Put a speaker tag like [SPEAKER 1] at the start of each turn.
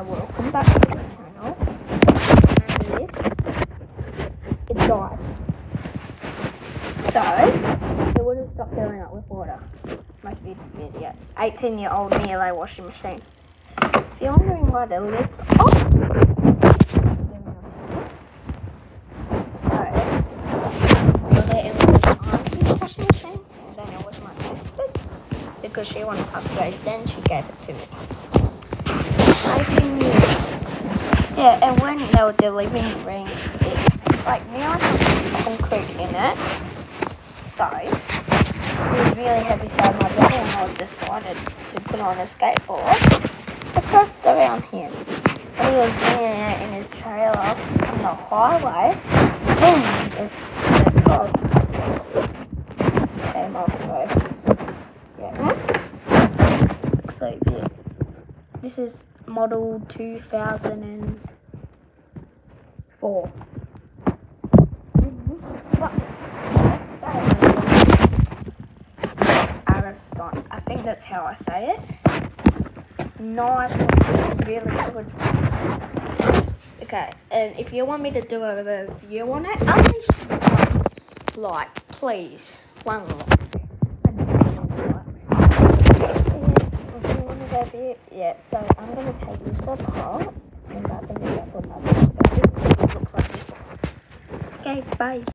[SPEAKER 1] welcome back to the channel. And it died. So, it wouldn't stop filling up with water. Must be the idiot. 18-year-old Miele washing machine. If you're wondering why the lid's off, washing machine, and then it was my sister's because she wanted to upgrade, then she gave it to me. 18 years. Yeah, and when they were delivering it, like now I have concrete in it, so it was really heavy, so my brother-in-law decided to put on a skateboard to craft around him. And he was doing it in his trailer on the highway, boom, the car came off, so yeah. Looks like this. This is model 2004. Ariston. I think that's how I say it. Nice, really good. Okay, and if you want me to do a review on it, at least one like, please. One like. Yeah, so I'm going to take this apart and that's going to be up on my video. So it looks like this. Okay, bye.